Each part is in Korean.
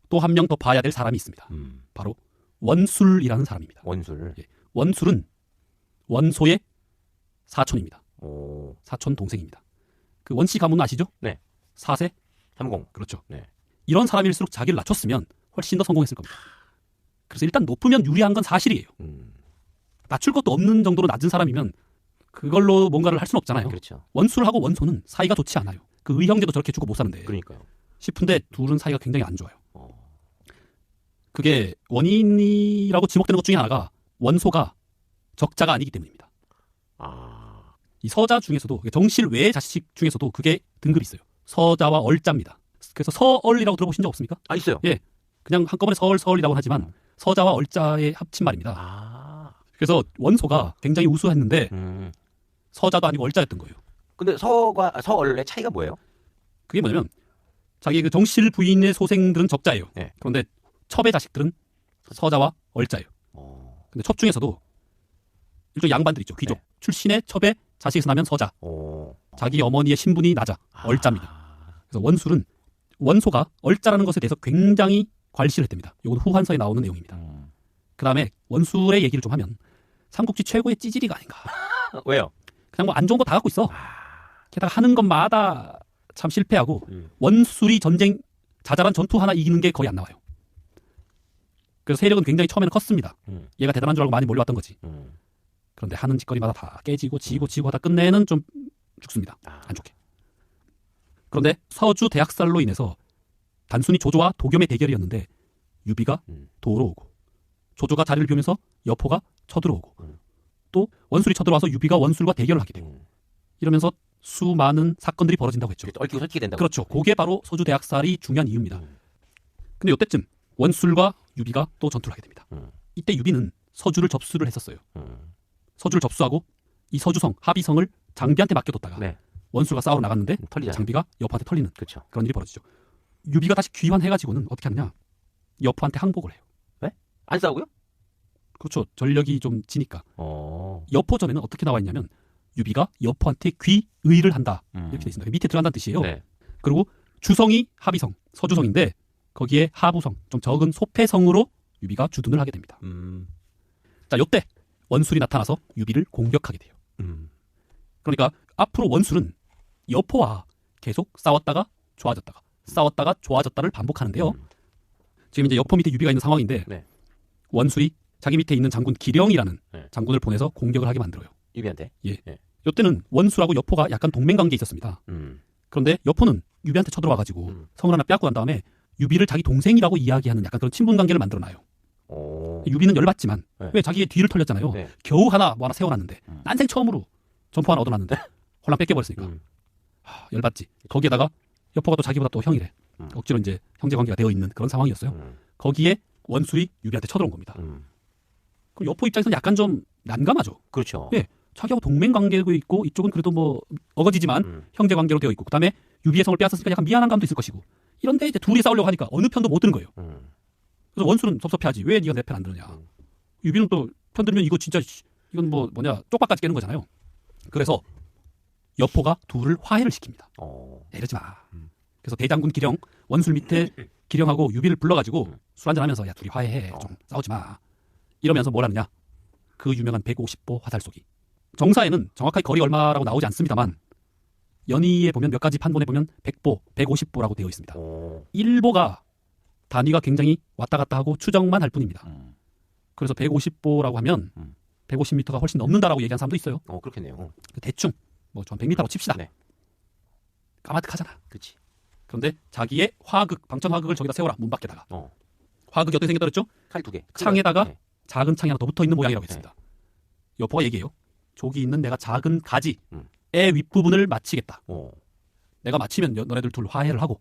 또 한 명 더 봐야 될 사람이 있습니다. 바로 원술이라는 사람입니다. 원술. 예. 원술은 원소의 사촌입니다. 오. 사촌 동생입니다. 그 원씨 가문 아시죠? 네. 4세? 30. 그렇죠. 네. 이런 사람일수록 자기를 낮췄으면 훨씬 더 성공했을 겁니다. 그래서 일단 높으면 유리한 건 사실이에요. 낮출 것도 없는 정도로 낮은 사람이면 그걸로 뭔가를 할 수는 없잖아요. 그렇죠. 원술하고 원소는 사이가 좋지 않아요. 그 의형제도 저렇게 주고 못 사는데. 그러니까요. 싶은데 둘은 사이가 굉장히 안 좋아요. 그게 원인이라고 지목되는 것 중에 하나가 원소가 적자가 아니기 때문입니다. 아. 이 서자 중에서도 정실 외의 자식 중에서도 그게 등급이 있어요. 서자와 얼자입니다. 그래서 서얼이라고 들어보신 적 없습니까? 아, 있어요. 예, 그냥 한꺼번에 서얼이라고 하지만 서자와 얼자의 합친 말입니다. 아. 그래서 원소가 굉장히 우수했는데 서자도 아니고 얼자였던 거예요. 근데 서과 서얼의 차이가 뭐예요? 그게 뭐냐면 자기 그 정실 부인의 소생들은 적자예요. 네. 그런데 첩의 자식들은 서자와 얼자예요. 근데 첩 중에서도 일종 양반들 있죠. 귀족. 네. 출신의 첩의 자식에서 나면 서자. 자기 어머니의 신분이 낮아. 얼자입니다. 그래서 원술은 원소가 얼자라는 것에 대해서 굉장히 괄시를 했답니다. 이건 후한서에 나오는 내용입니다. 그 다음에 원술의 얘기를 좀 하면 삼국지 최고의 찌질이가 아닌가. 왜요? 그냥 뭐 안 좋은 거 다 갖고 있어. 게다가 하는 것마다 참 실패하고 원술이 전쟁 자잘한 전투 하나 이기는 게 거의 안 나와요. 그래서 세력은 굉장히 처음에는 컸습니다. 얘가 대단한 줄 알고 많이 몰려왔던 거지. 그런데 하는 짓거리마다 다 깨지고 지고 하다 끝내는 좀 죽습니다. 안 좋게. 그런데 서주 대학살로 인해서 단순히 조조와 도겸의 대결이었는데 유비가 도로 오고 조조가 자리를 비우면서 여포가 쳐들어오고 또 원술이 쳐들어와서 유비가 원술과 대결을 하게 되고 이러면서 수많은 사건들이 벌어진다고 했죠. 얽히고 설키게 된다고. 그렇죠. 그게 바로 서주 대학살이 중요한 이유입니다. 근데 이때쯤 원술과 유비가 또 전투를 하게 됩니다. 이때 유비는 서주를 접수를 했었어요. 서주를 접수하고 이 서주성, 합의성을 장비한테 맡겨뒀다가 네. 원술과 싸우러 나갔는데 털리잖아요. 장비가 여포한테 털리는 그렇죠. 그런 일이 벌어지죠. 유비가 다시 귀환해가지고는 어떻게 하느냐. 여포한테 항복을 해요. 왜? 안 싸우고요? 그렇죠. 전력이 좀 지니까. 여포전에는 어떻게 나와 있냐면 유비가 여포한테 귀의를 한다. 이렇게 돼 있습니다. 밑에 들어간다는 뜻이에요. 네. 그리고 주성이 합의성, 서주성인데 거기에 하부성, 좀 적은 소패성으로 유비가 주둔을 하게 됩니다. 자, 이때 원술이 나타나서 유비를 공격하게 돼요. 그러니까 앞으로 원술은 여포와 계속 싸웠다가 좋아졌다가 싸웠다가 좋아졌다를 반복하는데요. 지금 이제 여포 밑에 유비가 있는 상황인데 네. 원술이 자기 밑에 있는 장군 기령이라는 네. 장군을 보내서 공격을 하게 만들어요. 유비한테? 예. 네. 이때는 원술하고 여포가 약간 동맹관계에 있었습니다. 그런데 여포는 유비한테 쳐들어와가지고 성을 하나 빼앗고 난 다음에 유비를 자기 동생이라고 이야기하는 약간 그런 친분관계를 만들어놔요. 유비는 열받지만 네. 왜 자기의 뒤를 털렸잖아요. 네. 겨우 하나 뭐 하나 세워놨는데 난생 처음으로 점포 하나 얻어놨는데 홀랑 뺏겨버렸으니까 열받지. 거기에다가 여포가 또 자기보다 또 형이래. 억지로 이제 형제관계가 되어 있는 그런 상황이었어요. 거기에 원술이 유비한테 쳐들어온 겁니다. 그럼 여포 입장에서는 약간 좀 난감하죠. 그렇죠. 예, 자기하고 동맹관계도 있고 이쪽은 그래도 뭐 어거지지만 형제관계로 되어 있고 그다음에 유비의 성을 빼앗았으니까 약간 미안한 감도 있을 것이고 이런데 이제 둘이 싸우려고 하니까 어느 편도 못 드는 거예요. 그래서 원술은 섭섭해하지. 왜 네가 내 편 안 들으냐. 유비는 또 편 들으면 이거 진짜 이건 뭐냐 쪽박까지 깨는 거잖아요. 그래서 여포가 둘을 화해를 시킵니다. 이러지 마. 그래서 대장군 기령 원술 밑에 기령하고 유비를 불러가지고 술 한잔하면서 야 둘이 화해해. 좀 싸우지 마. 이러면서 뭘 하느냐. 그 유명한 150보 화살쏘기. 정사에는 정확하게 거리 얼마라고 나오지 않습니다만 연의에 보면 몇 가지 판본에 보면 100보, 150보라고 되어 있습니다. 1보가 단위가 굉장히 왔다 갔다 하고 추정만 할 뿐입니다. 그래서 150보라고 하면 150m가 훨씬 넘는다라고 얘기한 사람도 있어요. 그렇겠네요. 대충 뭐 좀 100m라고 칩시다. 네. 까마득하잖아. 그렇지. 그런데 자기의 화극, 방천 화극을 저기다 세워라. 문 밖에다가. 화극이 어떻게 생겼다 그랬죠? 칼 2개. 창에다가 네. 작은 창이 하나 더 붙어 있는 모양이라고 했습니다. 여포가 얘기해요. 저기 있는 내가 작은 가지의 윗부분을 맞히겠다. 내가 맞히면 너네들 둘 화해를 하고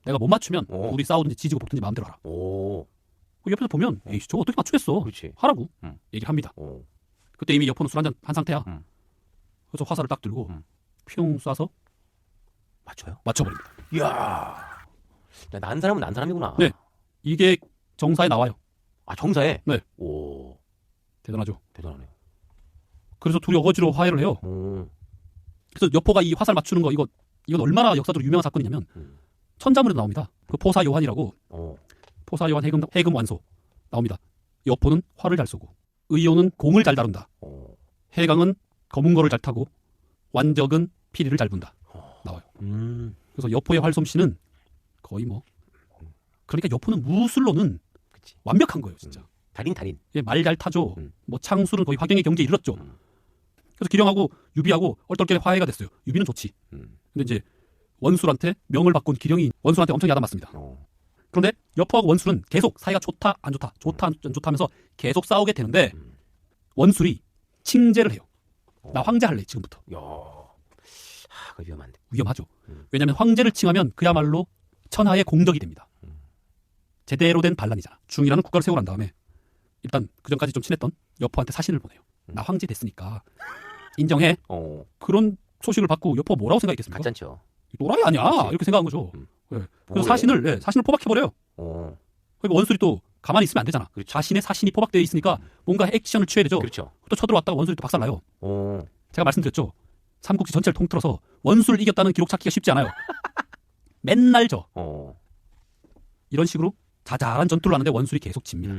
내가 못 맞추면 우리 싸우든지 지지고 볶든지 마음대로 하라. 그 옆에서 보면 에이 저거 어떻게 맞추겠어. 그렇지. 하라고 얘기를 합니다. 그때 이미 여포는 술 한잔 한 상태야. 그래서 화살을 딱 들고 퓨용 쏴서 맞춰버립니다. 이야. 난 사람은 난 사람이구나. 네. 이게 정사에 나와요. 아, 정사에? 네. 오. 대단하죠. 대단하네요. 그래서 둘이 어거지로 화해를 해요. 그래서 여포가 이 화살 맞추는 거 이건 얼마나 역사적으로 유명한 사건이냐면 천자문에도 나옵니다. 그 포사 요한이라고 토사요한 해금 완소 나옵니다. 여포는 활을 잘 쏘고 의요는 공을 잘 다룬다. 해강은 검은 거를 잘 타고 완적은 피리를 잘 분다. 나와요. 그래서 여포의 활솜씨는 거의 뭐 그러니까 여포는 무술로는 그치. 완벽한 거예요, 진짜. 달인. 예, 말 잘 타죠. 뭐 창술은 거의 화경의 경지에 이르렀죠. 그래서 기령하고 유비하고 얼떨결에 화해가 됐어요. 유비는 좋지. 근데 이제 원술한테 명을 바꾼 기령이 원술한테 엄청 야단맞습니다. 그런데 여포하고 원술은 계속 사이가 좋다 안 좋다 하면서 계속 싸우게 되는데 원술이 칭제를 해요. 나 황제 할래 지금부터. 야, 그거 위험한데. 위험하죠. 왜냐하면 황제를 칭하면 그야말로 천하의 공덕이 됩니다. 제대로 된 반란이잖아. 중이라는 국가를 세우란 다음에 일단 그전까지 좀 친했던 여포한테 사신을 보내요. 나 황제 됐으니까 인정해. 그런 소식을 받고 여포가 뭐라고 생각했겠습니까? 가짠죠. 노라이 아니야. 그치. 이렇게 생각한 거죠. 네. 그래서 뭐래? 사신을 포박해버려요. 그러니까 원술이 또 가만히 있으면 안 되잖아. 그렇죠. 자신의 사신이 포박되어 있으니까 뭔가 액션을 취해야 되죠. 그렇죠. 또 쳐들어왔다가 원술이 또 박살나요. 오. 제가 말씀드렸죠. 삼국지 전체를 통틀어서 원술을 이겼다는 기록 찾기가 쉽지 않아요. 맨날 져. 이런 식으로 자잘한 전투를 하는데 원술이 계속 집니다.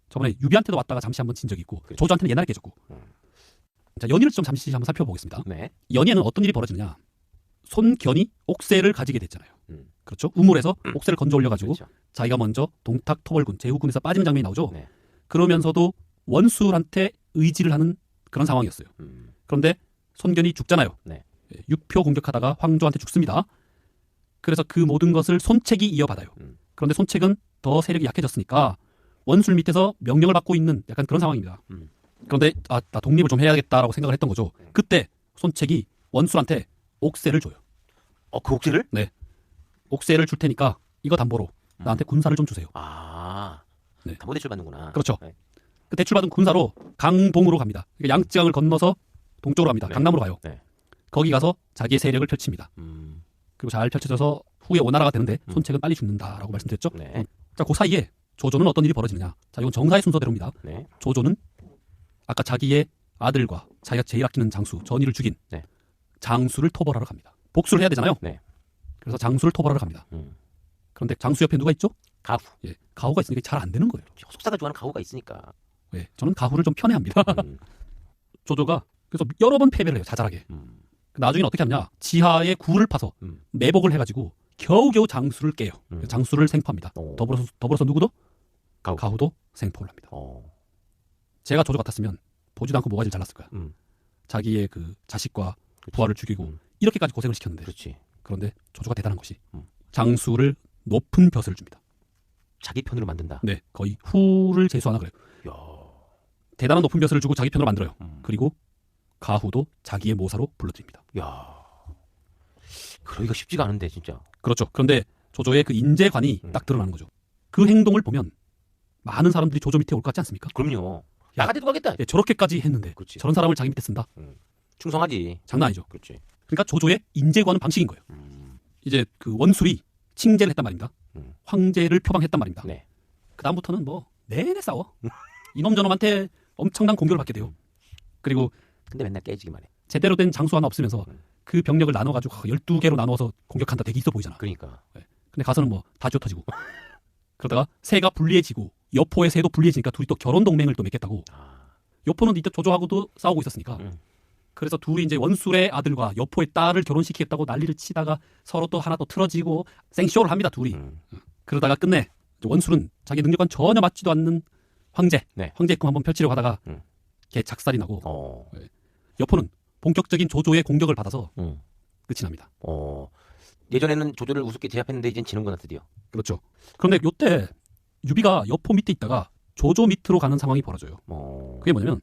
저번에 유비한테도 왔다가 잠시 한번 진 적이 있고 그렇죠. 조조한테는 옛날에 깨졌고. 자, 연희를 좀 잠시 한번 살펴보겠습니다. 네. 연희에는 어떤 일이 벌어지느냐. 손견이 옥새를 가지게 됐잖아요. 그렇죠. 우물에서 옥새를 건져 올려가지고 그렇죠. 자기가 먼저 동탁 토벌군 제후군에서 빠지는 장면이 나오죠. 네. 그러면서도 원술한테 의지를 하는 그런 상황이었어요. 그런데 손견이 죽잖아요. 네. 육표 공격하다가 황조한테 죽습니다. 그래서 그 모든 것을 손책이 이어받아요. 그런데 손책은 더 세력이 약해졌으니까 원술 밑에서 명령을 받고 있는 약간 그런 상황입니다. 그런데 나 독립을 좀 해야겠다라고 생각을 했던 거죠. 그때 손책이 원술한테 옥새를 줘요. 그 옥새를? 네. 옥새를 줄 테니까 이거 담보로 나한테 군사를 좀 주세요. 네. 담보 대출 받는구나. 그렇죠. 네. 그 대출받은 군사로 강동으로 갑니다. 그러니까 양쯔강을 건너서 동쪽으로 갑니다. 네. 강남으로 가요. 네. 거기 가서 자기의 세력을 펼칩니다. 그리고 잘 펼쳐져서 후에 원나라가 되는데 손책은 빨리 죽는다라고 말씀드렸죠. 네. 자, 그 사이에 조조는 어떤 일이 벌어지느냐. 자, 이건 정사의 순서대로입니다. 네. 조조는 아까 자기의 아들과 자기가 제일 아끼는 장수 전이를 죽인 네. 장수를 토벌하러 갑니다. 복수를 해야 되잖아요. 네. 그래서 장수를 토벌하러 갑니다. 그런데 장수 옆에 누가 있죠? 가후. 예, 가후가 있으니까 잘 안 되는 거예요. 속사가 좋아하는 가후가 있으니까. 예, 저는 가후를 좀 편애합니다. 조조가 그래서 여러 번 패배를 해요. 자잘하게. 나중에는 어떻게 하느냐. 지하에 굴을 파서 매복을 해가지고 겨우겨우 장수를 깨요. 장수를 생포합니다. 더불어서 누구도? 가후도 생포를 합니다. 제가 조조 같았으면 보지도 않고 모가지를 잘랐을 거야. 자기의 그 자식과 부하를 죽이고 이렇게까지 고생을 시켰는데. 그렇지. 그런데 조조가 대단한 것이 장수를 높은 벼슬을 줍니다. 자기 편으로 만든다. 네, 거의 후를 제수하나 그래요. 야. 대단한 높은 벼슬을 주고 자기 편으로 만들어요. 그리고 가후도 자기의 모사로 불러들입니다. 야. 그러기가 쉽지가 않은데 진짜. 그렇죠. 그런데 조조의 그 인재관이 딱 드러나는 거죠. 그 행동을 보면 많은 사람들이 조조 밑에 올 것 같지 않습니까? 그럼요. 나가지도 가겠다. 예, 저렇게까지 했는데 그렇지. 저런 사람을 자기 밑에 쓴다? 충성하지. 장난 아니죠. 그렇지. 그러니까 조조의 인재관은 방식인 거예요. 이제 그 원술이 칭제를 했단 말입니다. 황제를 표방했단 말입니다. 네. 그 다음부터는 뭐 내내 싸워. 이놈 저놈한테 엄청난 공격을 받게 돼요. 그리고 근데 맨날 깨지기만 해. 제대로 된 장수 하나 없으면서 그 병력을 나눠가지고 12개로 나눠서 공격한다. 되게 있어 보이잖아. 그러니까. 네. 근데 가서는 뭐 다 쥐어터지고 그러다가 새가 불리해지고 여포의 새도 불리해지니까 둘이 또 결혼 동맹을 또 맺겠다고. 여포는 이때 조조하고도 싸우고 있었으니까. 그래서 둘이 이제 원술의 아들과 여포의 딸을 결혼시키겠다고 난리를 치다가 서로 또 하나 또 틀어지고 생쇼를 합니다. 둘이. 그러다가 끝내 원술은 자기 능력과는 전혀 맞지도 않는 황제. 네. 황제 꿈 한번 펼치려고 하다가 걔 작살이 나고 여포는 본격적인 조조의 공격을 받아서 끝이 납니다. 예전에는 조조를 우습게 제압했는데 이젠 지는구나 드디어. 그렇죠. 그런데 요때 유비가 여포 밑에 있다가 조조 밑으로 가는 상황이 벌어져요. 그게 뭐냐면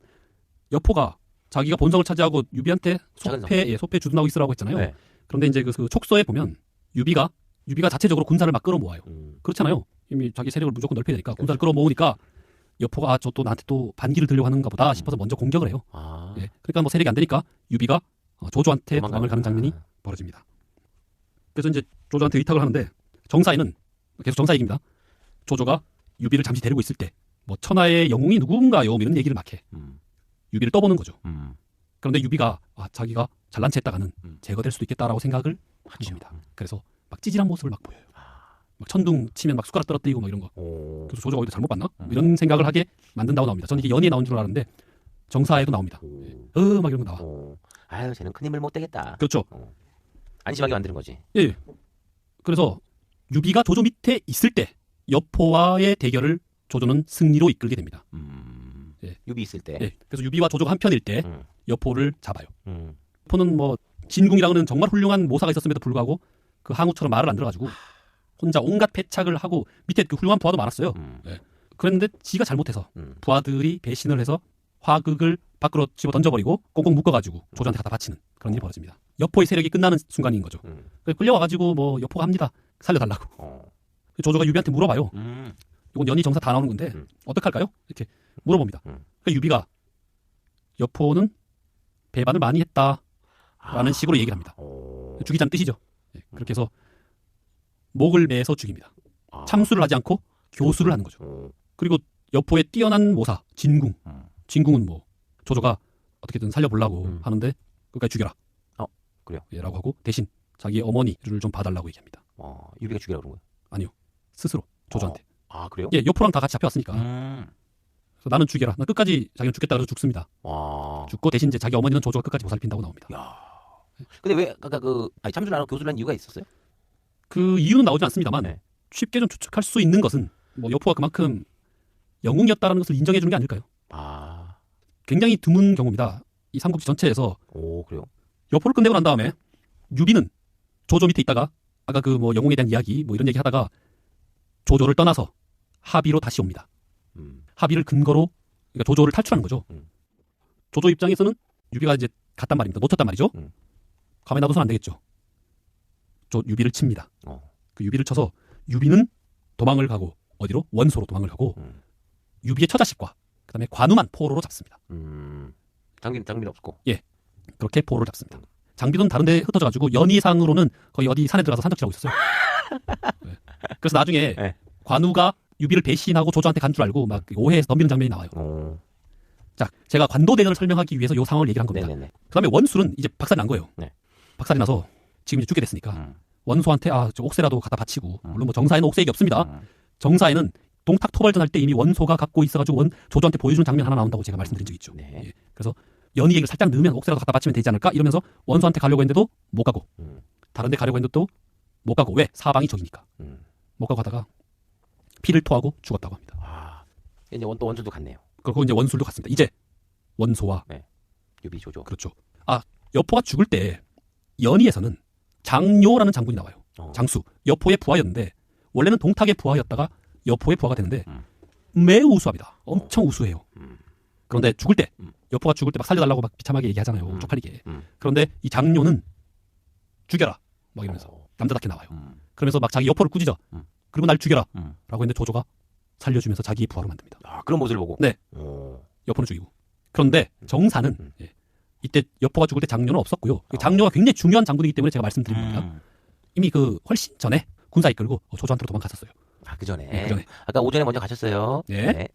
여포가 자기가 본성을 차지하고 유비한테 소패 주둔하고 있으라고 했잖아요. 네. 그런데 이제 그 촉서에 보면 유비가 자체적으로 군사를 막 끌어모아요. 그렇잖아요. 이미 자기 세력을 무조건 넓혀야 되니까 군사를 끌어모으니까 여포가 저 또 나한테 또 반기를 들려고 하는가 보다 싶어서 먼저 공격을 해요. 예. 그러니까 뭐 세력이 안 되니까 유비가 조조한테 도망을 가는 장면이 벌어집니다. 그래서 이제 조조한테 의탁을 하는데 정사에는 계속 정사 얘기입니다. 조조가 유비를 잠시 데리고 있을 때 뭐 천하의 영웅이 누군가요? 이런 얘기를 막 해. 유비를 떠보는 거죠. 그런데 유비가 자기가 잘난 체 했다가는 제거될 수도 있겠다라고 생각을 한 겁니다. 그래서 막 찌질한 모습을 막 보여요. 막 천둥 치면 막 숟가락 떨어뜨리고 막 이런 거. 오. 그래서 조조가 어디서 잘못 봤나? 이런 생각을 하게 만든다고 나옵니다. 저는 이게 연예에 나온 줄 알았는데 정사에도 나옵니다. 막 이런 거 나와. 아유, 쟤는 큰 힘을 못 대겠다. 그렇죠. 안심하게 만드는 거지. 예. 그래서 유비가 조조 밑에 있을 때 여포와의 대결을 조조는 승리로 이끌게 됩니다. 예. 유비 있을 때. 예. 그래서 유비와 조조가 한편일 때 여포를 잡아요. 음. 여포는 뭐 진궁이라고는 정말 훌륭한 모사가 있었음에도 불구하고 그 항우처럼 말을 안 들어가지고 혼자 온갖 패착을 하고 밑에 그 훌륭한 부하도 많았어요. 예. 그랬는데 지가 잘못해서 부하들이 배신을 해서 화극을 밖으로 집어 던져버리고 꽁꽁 묶어가지고 조조한테 갖다 바치는 그런 일이 벌어집니다. 여포의 세력이 끝나는 순간인 거죠. 그래서 끌려와가지고 뭐 여포가 합니다. 살려달라고. 조조가 유비한테 물어봐요. 이건 연희 정사 다 나오는 건데 어떡할까요? 이렇게 물어봅니다. 그러니까 유비가 여포는 배반을 많이 했다라는 식으로 얘기를 합니다. 죽이자는 뜻이죠. 예, 그렇게 해서 목을 매서 죽입니다. 참수를 하지 않고 교수를 하는 거죠. 그리고 여포의 뛰어난 모사 진궁. 진궁은 뭐 조조가 어떻게든 살려보려고 하는데 끝까지 죽여라. 그래요? 예, 라고 하고 대신 자기 어머니를 좀 봐달라고 얘기합니다. 유비가 죽이라고 그런 거예요? 아니요. 스스로 조조한테. 그래요? 예, 여포랑 다 같이 잡혀왔으니까. 그래서 나는 죽여라. 난 끝까지 자기는 죽겠다 그래서 죽습니다. 죽고 대신 이제 자기 어머니는 조조가 끝까지 보살핀다고 나옵니다. 야. 근데 왜 아까 참수를 안 하고 교수를 한 이유가 있었어요? 그 이유는 나오지 않습니다만 네. 쉽게 좀 추측할 수 있는 것은 뭐 여포가 그만큼 영웅이었다는 것을 인정해 주는 게 아닐까요? 굉장히 드문 경우입니다. 이 삼국지 전체에서. 그래요? 여포를 끝내고 난 다음에 유비는 조조 밑에 있다가 아까 그 뭐 영웅에 대한 이야기 뭐 이런 얘기 하다가 조조를 떠나서 합의로 다시 옵니다. 합의를 근거로 그러니까 조조를 탈출하는 거죠. 조조 입장에서는 유비가 이제 갔단 말입니다. 놓쳤단 말이죠. 가만히 놔둬서는 안 되겠죠. 유비를 칩니다. 그 유비를 쳐서 유비는 도망을 가고 어디로? 원소로 도망을 가고 유비의 처자식과 그다음에 관우만 포로로 잡습니다. 장비는 없고. 예, 그렇게 포로를 잡습니다. 장비는 다른데 흩어져가지고 연희상으로는 거의 어디 산에 들어가서 산적질하고 있었어요. 네. 그래서 나중에 관우가 유비를 배신하고 조조한테 간 줄 알고 막 오해해서 덤비는 장면이 나와요. 자, 제가 관도대전을 설명하기 위해서 이 상황을 얘기한 겁니다. 그다음에 원술은 이제 박살이 난 거예요. 박살이 나서 지금 이제 죽게 됐으니까 원소한테 저 옥새라도 갖다 바치고 물론 뭐 정사에는 옥새액이 없습니다. 정사에는 동탁 토벌전 할 때 이미 원소가 갖고 있어가지고 조조한테 보여주는 장면 하나 나온다고 제가 말씀드린 적이 있죠. 예. 그래서 연희 얘기를 살짝 넣으면 옥새라도 갖다 바치면 되지 않을까 이러면서 원소한테 가려고 했는데도 못 가고 다른 데 가려고 했는데 또 못 가고 왜? 사방이 적이니까 못 가고 하다가 피를 토하고 죽었다고 합니다. 이제 원소도 갔네요. 그리고 이제 원술도 갔습니다. 이제 원소와 유비 조조. 그렇죠. 여포가 죽을 때 연희에서는 장요라는 장군이 나와요. 장수. 여포의 부하였는데 원래는 동탁의 부하였다가 여포의 부하가 되는데 매우 우수합니다. 엄청 우수해요. 그런데 죽을 때 여포가 죽을 때 막 살려달라고 막 비참하게 얘기하잖아요. 쪽팔리게. 그런데 이 장요는 죽여라 막 이러면서 남자답게 나와요. 그러면서 막 자기 여포를 꾸짖어. 그리고 날 죽여라 라고 했는데 조조가 살려주면서 자기 부하로 만듭니다. 그런 모습을 보고? 네. 여포는 죽이고. 그런데 정사는 이때 여포가 죽을 때 장요는 없었고요. 장요가 굉장히 중요한 장군이기 때문에 제가 말씀드린 겁니다. 이미 훨씬 전에 군사 이끌고 조조한테로 도망갔었어요. 그 전에. 네, 그 전에. 아까 오전에 먼저 가셨어요. 네.